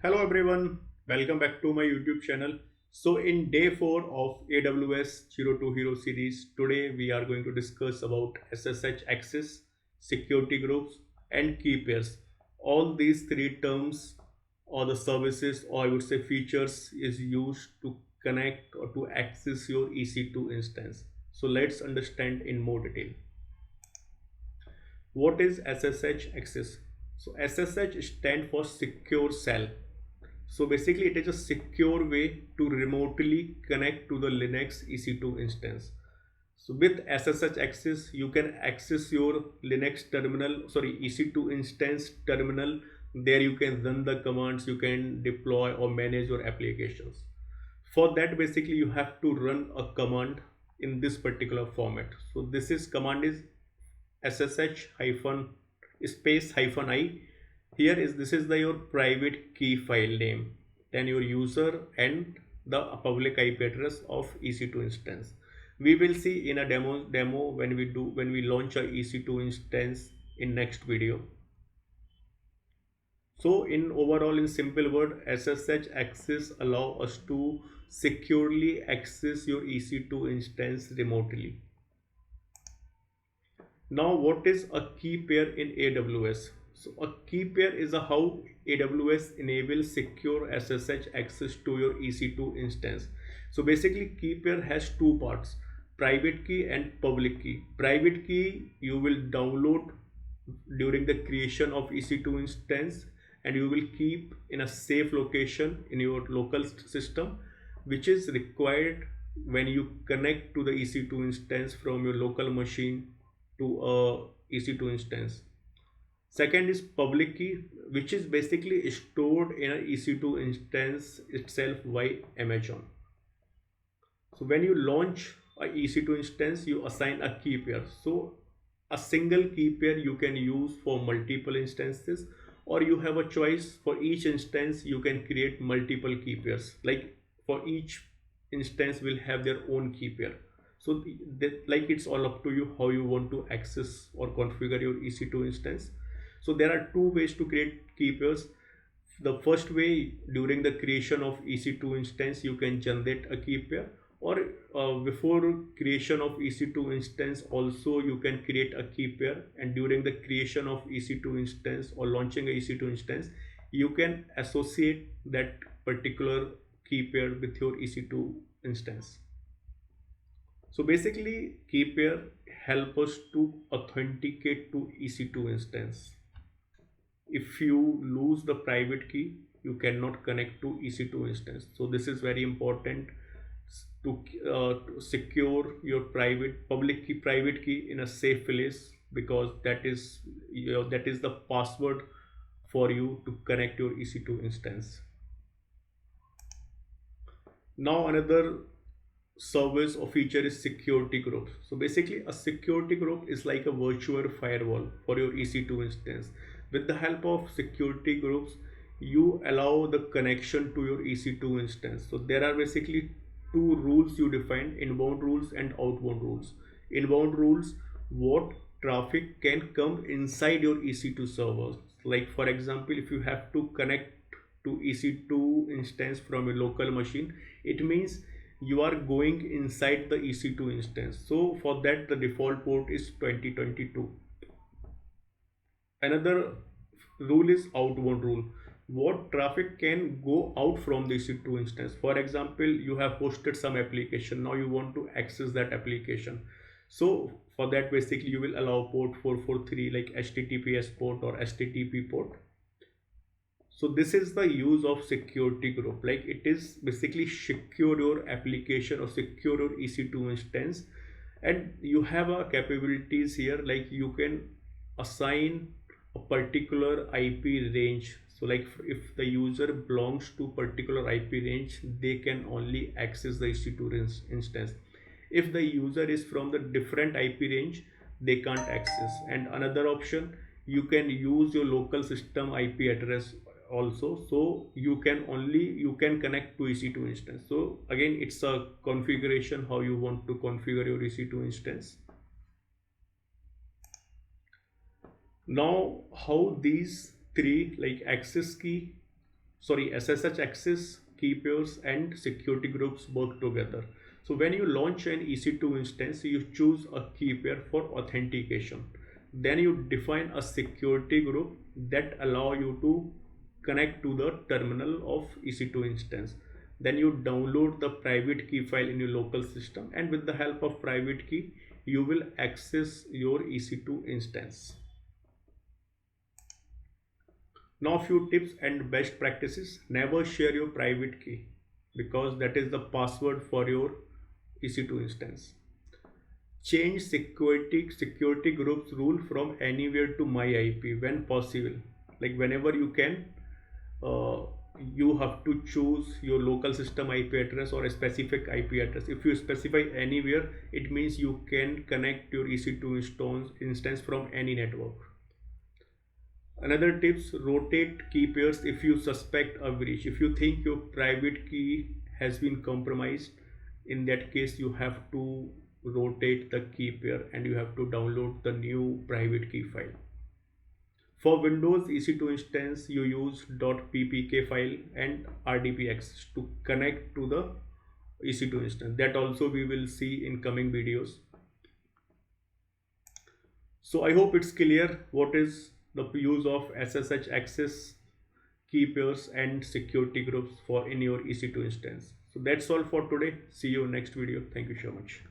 Hello everyone, welcome back to my YouTube channel. So in day 4 of AWS 020 series, today we are going to discuss about SSH access, security groups and key pairs. All these three terms or the services or I would say features is used to connect or to access your EC2 instance. So let's understand in more detail. What is SSH access? So SSH stands for secure cell. So basically it is a secure way to remotely connect to the Linux EC2 instance. So with SSH access, you can access your Linux terminal, sorry, EC2 instance terminal. There you can run the commands, you can deploy or manage your applications. For that, basically you have to run a command in this particular format. So this is command is SSH hyphen space hyphen I. Here is this is the your private key file name, then your user and the public IP address of EC2 instance. We will see in a demo when we launch a EC2 instance in next video. So in overall, in simple word, SSH access allow us to securely access your EC2 instance remotely. Now, what is a key pair in AWS? So, a key pair is a how AWS enables secure SSH access to your EC2 instance. So, basically, key pair has two parts: private key and public key. Private key you will download during the creation of EC2 instance, and you will keep in a safe location in your local system, which is required when you connect to the EC2 instance from your local machine to a EC2 instance. Second is public key, which is basically stored in a EC2 instance itself by Amazon. So when you launch a EC2 instance, you assign a key pair. So a single key pair you can use for multiple instances, or you have a choice for each instance you can create multiple key pairs. Like for each instance will have their own key pair. So that, like it's all up to you how you want to access or configure your EC2 instance. So there are two ways to create key pairs. The first way, during the creation of EC2 instance you can generate a key pair, or before creation of EC2 instance also you can create a key pair, and during the creation of EC2 instance or launching a EC2 instance you can associate that particular key pair with your EC2 instance. So basically key pair help us to authenticate to EC2 instance. If you lose the private key you cannot connect to EC2 instance. So this is very important to secure your private key in a safe place, because that is that is the password for you to connect your EC2 instance. Now another service or feature is security group. So basically a security group is like a virtual firewall for your EC2 instance. With the help of security groups you allow the connection to your EC2 instance. So there are basically two rules you define: inbound rules and outbound rules. Inbound rules, what traffic can come inside your EC2 servers. Like for example, if you have to connect to EC2 instance from a local machine, it means you are going inside the EC2 instance. So for that the default port is 2022. Another rule is outbound rule. What traffic can go out from the EC2 instance? For example, you have hosted some application, now you want to access that application. So for that basically you will allow port 443 like HTTPS port or HTTP port. So this is the use of security group. Like it is basically secure your application or secure your EC2 instance, and you have a capabilities here, like you can assign a particular IP range. So like if the user belongs to particular IP range, they can only access the EC2 instance. If the user is from the different IP range, they can't access. And another option, you can use your local system IP address also, so you can connect to EC2 instance. So again it's a configuration how you want to configure your EC2 instance. Now how these three, like access key, SSH access, key pairs and security groups work together. So when you launch an EC2 instance, you choose a key pair for authentication. Then you define a security group that allow you to connect to the terminal of EC2 instance. Then you download the private key file in your local system, and with the help of private key you will access your EC2 instance. Now few tips and best practices. Never share your private key because that is the password for your EC2 instance. Change security groups rule from anywhere to my IP when possible. Like whenever you can, uh, you have to choose your local system IP address or a specific IP address. If you specify anywhere, it means you can connect your EC2 instance from any network. Another tips, rotate key pairs if you suspect a breach. If you think your private key has been compromised, in that case you have to rotate the key pair and you have to download the new private key file. For Windows EC2 instance, you use .ppk file and RDP to connect to the EC2 instance. That also we will see in coming videos. So I hope it's clear what is the use of SSH access, key pairs and security groups for in your EC2 instance. So that's all for today. See you next video. Thank you so much.